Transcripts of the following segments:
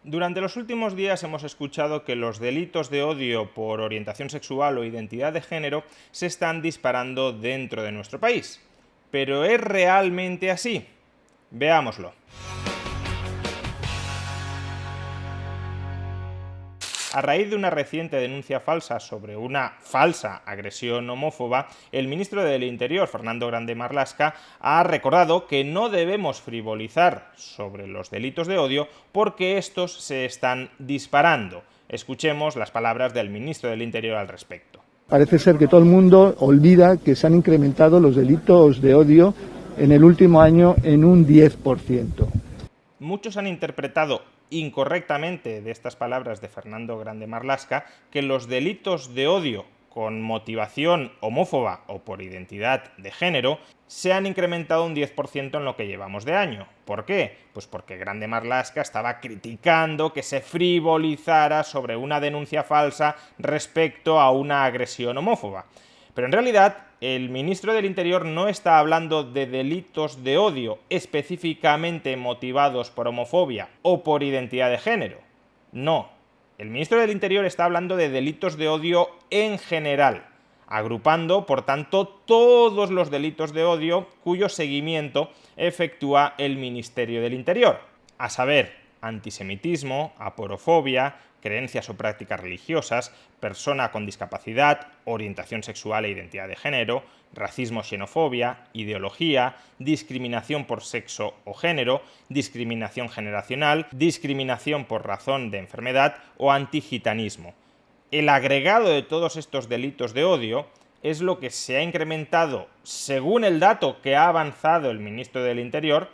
Durante los últimos días hemos escuchado que los delitos de odio por orientación sexual o identidad de género se están disparando dentro de nuestro país. ¿Pero es realmente así? Veámoslo. A raíz de una reciente denuncia falsa sobre una falsa agresión homófoba, el ministro del Interior, Fernando Grande Marlaska, ha recordado que no debemos frivolizar sobre los delitos de odio porque estos se están disparando. Escuchemos las palabras del ministro del Interior al respecto. Parece ser que todo el mundo olvida que se han incrementado los delitos de odio en el último año en un 10%. Muchos han interpretado incorrectamente de estas palabras de Fernando Grande Marlaska que los delitos de odio con motivación homófoba o por identidad de género se han incrementado un 10% en lo que llevamos de año. ¿Por qué? Pues porque Grande Marlaska estaba criticando que se frivolizara sobre una denuncia falsa respecto a una agresión homófoba. Pero en realidad, el ministro del Interior no está hablando de delitos de odio específicamente motivados por homofobia o por identidad de género. No. El ministro del Interior está hablando de delitos de odio en general, agrupando, por tanto, todos los delitos de odio cuyo seguimiento efectúa el Ministerio del Interior, a saber, antisemitismo, aporofobia, creencias o prácticas religiosas, persona con discapacidad, orientación sexual e identidad de género, racismo, xenofobia, ideología, discriminación por sexo o género, discriminación generacional, discriminación por razón de enfermedad o antigitanismo. El agregado de todos estos delitos de odio es lo que se ha incrementado, según el dato que ha avanzado el ministro del Interior,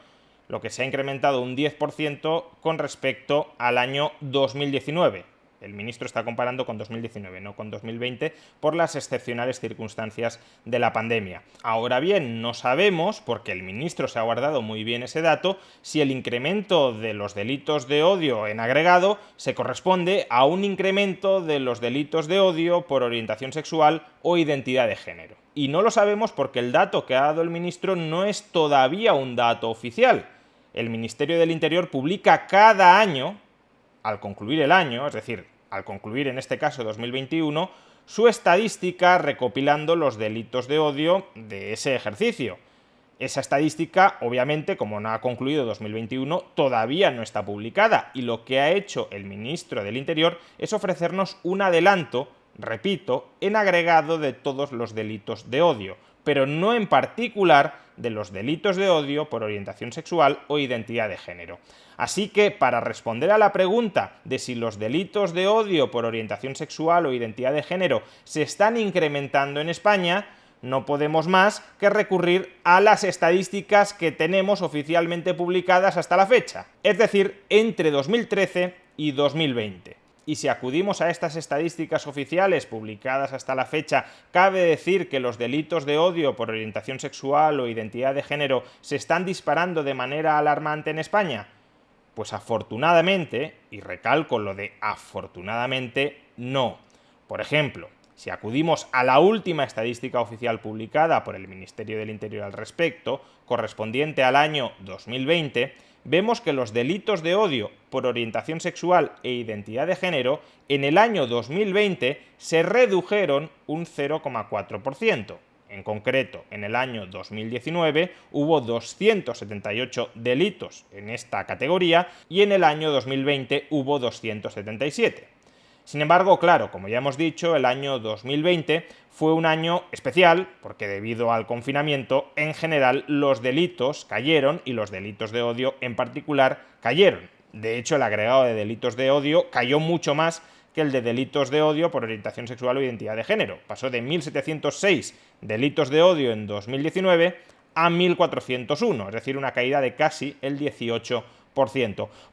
lo que se ha incrementado un 10% con respecto al año 2019. El ministro está comparando con 2019, no con 2020, por las excepcionales circunstancias de la pandemia. Ahora bien, no sabemos, porque el ministro se ha guardado muy bien ese dato, si el incremento de los delitos de odio en agregado se corresponde a un incremento de los delitos de odio por orientación sexual o identidad de género. Y no lo sabemos porque el dato que ha dado el ministro no es todavía un dato oficial. El Ministerio del Interior publica cada año, al concluir el año, es decir, al concluir en este caso 2021, su estadística recopilando los delitos de odio de ese ejercicio. Esa estadística, obviamente, como no ha concluido 2021, todavía no está publicada y lo que ha hecho el ministro del Interior es ofrecernos un adelanto, repito, en agregado de todos los delitos de odio, pero no en particular de los delitos de odio por orientación sexual o identidad de género. Así que, para responder a la pregunta de si los delitos de odio por orientación sexual o identidad de género se están incrementando en España, no podemos más que recurrir a las estadísticas que tenemos oficialmente publicadas hasta la fecha, es decir, entre 2013 y 2020. Y si acudimos a estas estadísticas oficiales publicadas hasta la fecha, ¿cabe decir que los delitos de odio por orientación sexual o identidad de género se están disparando de manera alarmante en España? Pues afortunadamente, y recalco lo de afortunadamente, no. Por ejemplo, si acudimos a la última estadística oficial publicada por el Ministerio del Interior al respecto, correspondiente al año 2020, vemos que los delitos de odio por orientación sexual e identidad de género en el año 2020 se redujeron un 0,4%. En concreto, en el año 2019 hubo 278 delitos en esta categoría y en el año 2020 hubo 277. Sin embargo, claro, como ya hemos dicho, el año 2020 fue un año especial porque debido al confinamiento, en general, los delitos cayeron y los delitos de odio en particular cayeron. De hecho, el agregado de delitos de odio cayó mucho más que el de delitos de odio por orientación sexual o identidad de género. Pasó de 1.706 delitos de odio en 2019 a 1.401, es decir, una caída de casi el 18%.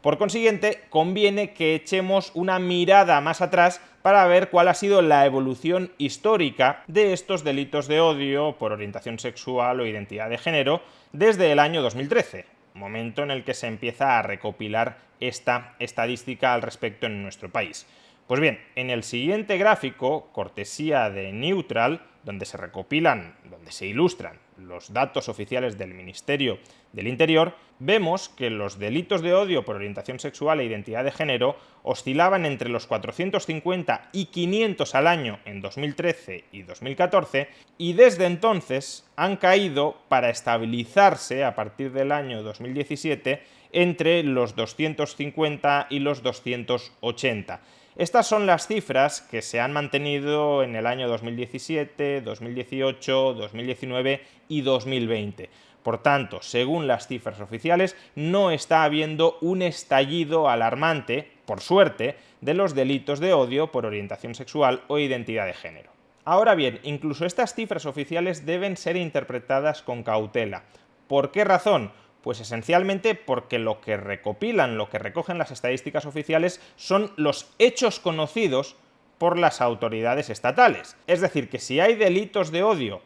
Por consiguiente, conviene que echemos una mirada más atrás para ver cuál ha sido la evolución histórica de estos delitos de odio por orientación sexual o identidad de género desde el año 2013, momento en el que se empieza a recopilar esta estadística al respecto en nuestro país. Pues bien, en el siguiente gráfico, cortesía de Neutral, donde se recopilan, donde se ilustran los datos oficiales del Ministerio del Interior, vemos que los delitos de odio por orientación sexual e identidad de género oscilaban entre los 450 y 500 al año en 2013 y 2014 y desde entonces han caído para estabilizarse a partir del año 2017 entre los 250 y los 280. Estas son las cifras que se han mantenido en el año 2017, 2018, 2019 y 2020. Por tanto, según las cifras oficiales, no está habiendo un estallido alarmante, por suerte, de los delitos de odio por orientación sexual o identidad de género. Ahora bien, incluso estas cifras oficiales deben ser interpretadas con cautela. ¿Por qué razón? Pues esencialmente porque lo que recopilan, lo que recogen las estadísticas oficiales son los hechos conocidos por las autoridades estatales. Es decir, que si hay delitos de odio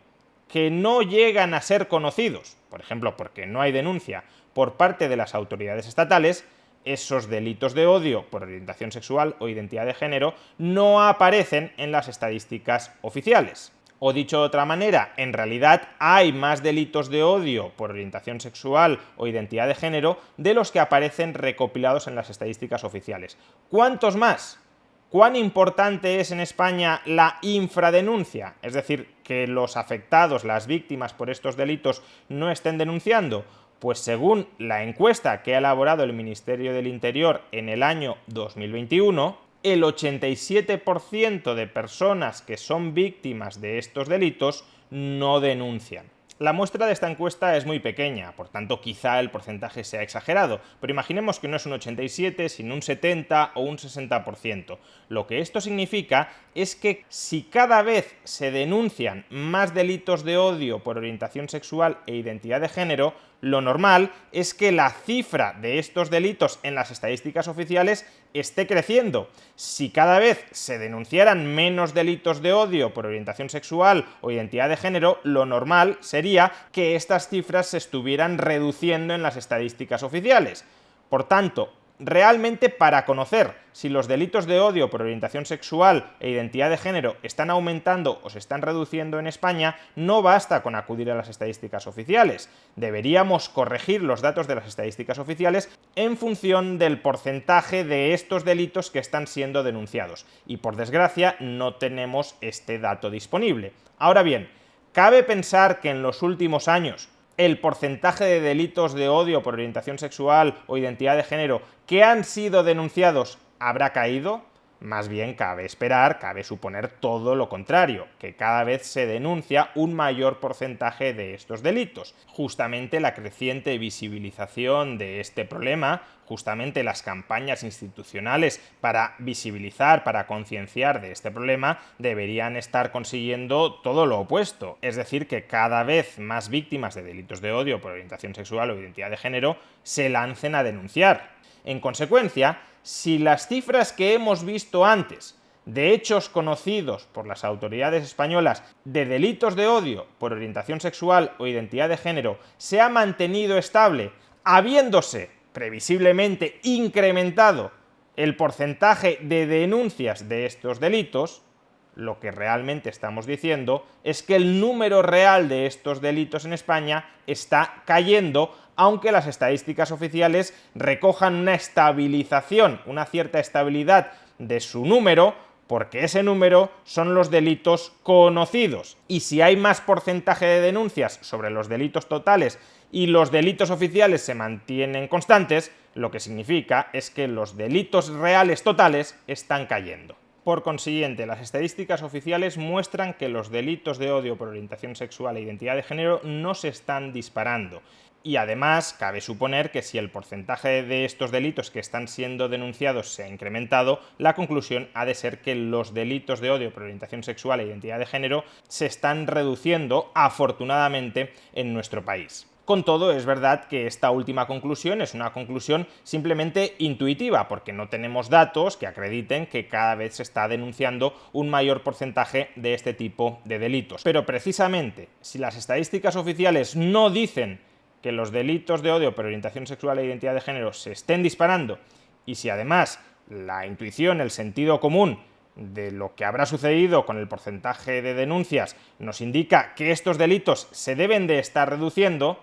que no llegan a ser conocidos, por ejemplo, porque no hay denuncia por parte de las autoridades estatales, esos delitos de odio por orientación sexual o identidad de género no aparecen en las estadísticas oficiales. O dicho de otra manera, en realidad hay más delitos de odio por orientación sexual o identidad de género de los que aparecen recopilados en las estadísticas oficiales. ¿Cuántos más? ¿Cuán importante es en España la infradenuncia? Es decir, que los afectados, las víctimas por estos delitos no estén denunciando. Pues según la encuesta que ha elaborado el Ministerio del Interior en el año 2021, el 87% de personas que son víctimas de estos delitos no denuncian. La muestra de esta encuesta es muy pequeña, por tanto quizá el porcentaje sea exagerado, pero imaginemos que no es un 87, sino un 70 o un 60%. Lo que esto significa es que si cada vez se denuncian más delitos de odio por orientación sexual e identidad de género, lo normal es que la cifra de estos delitos en las estadísticas oficiales esté creciendo. Si cada vez se denunciaran menos delitos de odio por orientación sexual o identidad de género, lo normal sería que estas cifras se estuvieran reduciendo en las estadísticas oficiales. Por tanto, realmente para conocer si los delitos de odio por orientación sexual e identidad de género están aumentando o se están reduciendo en España, no basta con acudir a las estadísticas oficiales. Deberíamos corregir los datos de las estadísticas oficiales en función del porcentaje de estos delitos que están siendo denunciados. Y por desgracia no tenemos este dato disponible. Ahora bien, cabe pensar que en los últimos años el porcentaje de delitos de odio por orientación sexual o identidad de género que han sido denunciados habrá caído. Más bien cabe esperar, cabe suponer todo lo contrario, que cada vez se denuncia un mayor porcentaje de estos delitos. Justamente la creciente visibilización de este problema, justamente las campañas institucionales para visibilizar, para concienciar de este problema, deberían estar consiguiendo todo lo opuesto. Es decir, que cada vez más víctimas de delitos de odio por orientación sexual o identidad de género se lancen a denunciar. En consecuencia, si las cifras que hemos visto antes de hechos conocidos por las autoridades españolas de delitos de odio por orientación sexual o identidad de género se ha mantenido estable, habiéndose previsiblemente incrementado el porcentaje de denuncias de estos delitos, lo que realmente estamos diciendo es que el número real de estos delitos en España está cayendo, aunque las estadísticas oficiales recojan una estabilización, una cierta estabilidad de su número, porque ese número son los delitos conocidos. Y si hay más porcentaje de denuncias sobre los delitos totales y los delitos oficiales se mantienen constantes, lo que significa es que los delitos reales totales están cayendo. Por consiguiente, las estadísticas oficiales muestran que los delitos de odio por orientación sexual e identidad de género no se están disparando. Y además, cabe suponer que si el porcentaje de estos delitos que están siendo denunciados se ha incrementado, la conclusión ha de ser que los delitos de odio por orientación sexual e identidad de género se están reduciendo, afortunadamente, en nuestro país. Con todo, es verdad que esta última conclusión es una conclusión simplemente intuitiva, porque no tenemos datos que acrediten que cada vez se está denunciando un mayor porcentaje de este tipo de delitos. Pero precisamente, si las estadísticas oficiales no dicen que los delitos de odio por orientación sexual e identidad de género se estén disparando, y si además la intuición, el sentido común de lo que habrá sucedido con el porcentaje de denuncias nos indica que estos delitos se deben de estar reduciendo,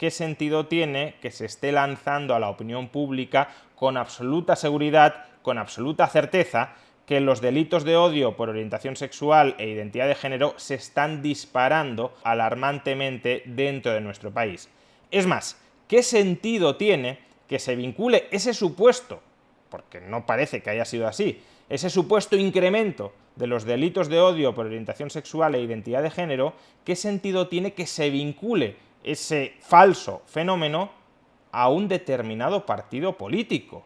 ¿qué sentido tiene que se esté lanzando a la opinión pública con absoluta seguridad, con absoluta certeza, que los delitos de odio por orientación sexual e identidad de género se están disparando alarmantemente dentro de nuestro país? Es más, ¿qué sentido tiene que se vincule ese supuesto, porque no parece que haya sido así, ese supuesto incremento de los delitos de odio por orientación sexual e identidad de género, qué sentido tiene que se vincule ese falso fenómeno a un determinado partido político?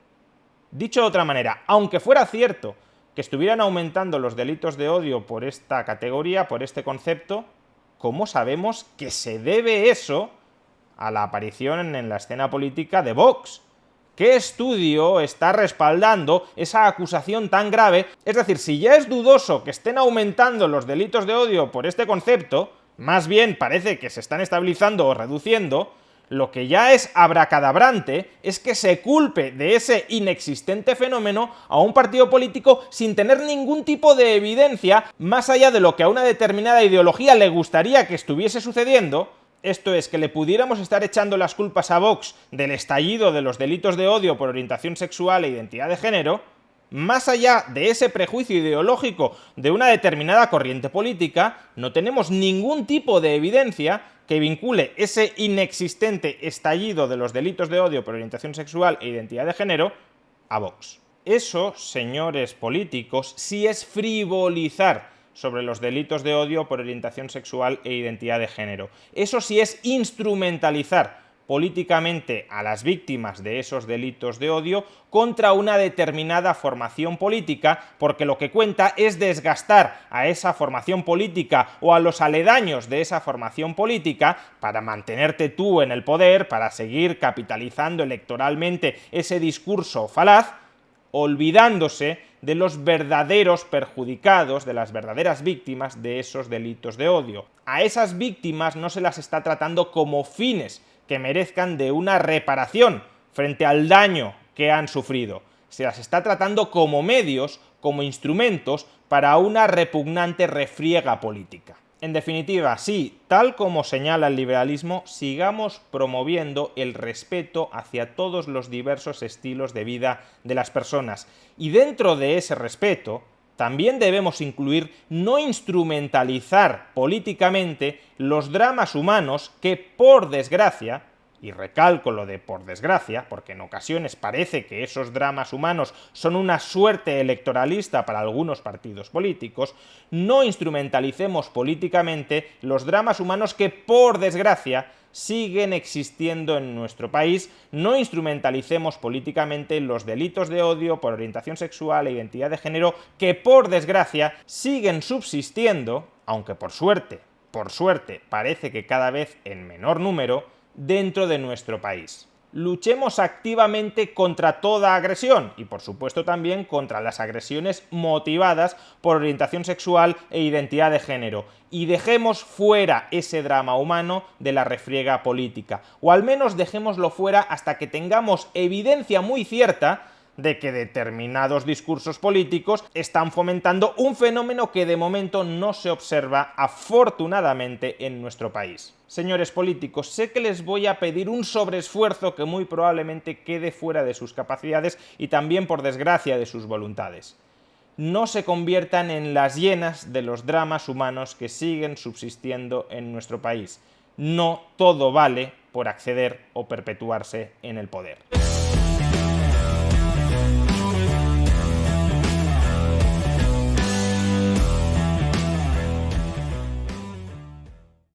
Dicho de otra manera, aunque fuera cierto que estuvieran aumentando los delitos de odio por esta categoría, por este concepto, ¿cómo sabemos que se debe eso a la aparición en la escena política de Vox? ¿Qué estudio está respaldando esa acusación tan grave? Es decir, si ya es dudoso que estén aumentando los delitos de odio por este concepto, más bien parece que se están estabilizando o reduciendo, lo que ya es abracadabrante es que se culpe de ese inexistente fenómeno a un partido político sin tener ningún tipo de evidencia más allá de lo que a una determinada ideología le gustaría que estuviese sucediendo. Esto es, que le pudiéramos estar echando las culpas a Vox del estallido de los delitos de odio por orientación sexual e identidad de género, más allá de ese prejuicio ideológico de una determinada corriente política, no tenemos ningún tipo de evidencia que vincule ese inexistente estallido de los delitos de odio por orientación sexual e identidad de género a Vox. Eso, señores políticos, sí es frivolizar sobre los delitos de odio por orientación sexual e identidad de género. Eso sí es instrumentalizar políticamente a las víctimas de esos delitos de odio contra una determinada formación política, porque lo que cuenta es desgastar a esa formación política o a los aledaños de esa formación política para mantenerte tú en el poder, para seguir capitalizando electoralmente ese discurso falaz, olvidándose de los verdaderos perjudicados, de las verdaderas víctimas de esos delitos de odio. A esas víctimas no se las está tratando como fines que merezcan de una reparación frente al daño que han sufrido. Se las está tratando como medios, como instrumentos para una repugnante refriega política. En definitiva, sí, tal como señala el liberalismo, sigamos promoviendo el respeto hacia todos los diversos estilos de vida de las personas. Y dentro de ese respeto, también debemos incluir no instrumentalizar políticamente los dramas humanos que, por desgracia, y recalco lo de por desgracia, porque en ocasiones parece que esos dramas humanos son una suerte electoralista para algunos partidos políticos, no instrumentalicemos políticamente los dramas humanos que, por desgracia, siguen existiendo en nuestro país, no instrumentalicemos políticamente los delitos de odio por orientación sexual e identidad de género que, por desgracia, siguen subsistiendo, aunque por suerte, parece que cada vez en menor número, dentro de nuestro país. Luchemos activamente contra toda agresión y, por supuesto, también contra las agresiones motivadas por orientación sexual e identidad de género. Y dejemos fuera ese drama humano de la refriega política. O al menos dejémoslo fuera hasta que tengamos evidencia muy cierta de que determinados discursos políticos están fomentando un fenómeno que de momento no se observa afortunadamente en nuestro país. Señores políticos, sé que les voy a pedir un sobreesfuerzo que muy probablemente quede fuera de sus capacidades y también, por desgracia, de sus voluntades. No se conviertan en las hienas de los dramas humanos que siguen subsistiendo en nuestro país. No todo vale por acceder o perpetuarse en el poder.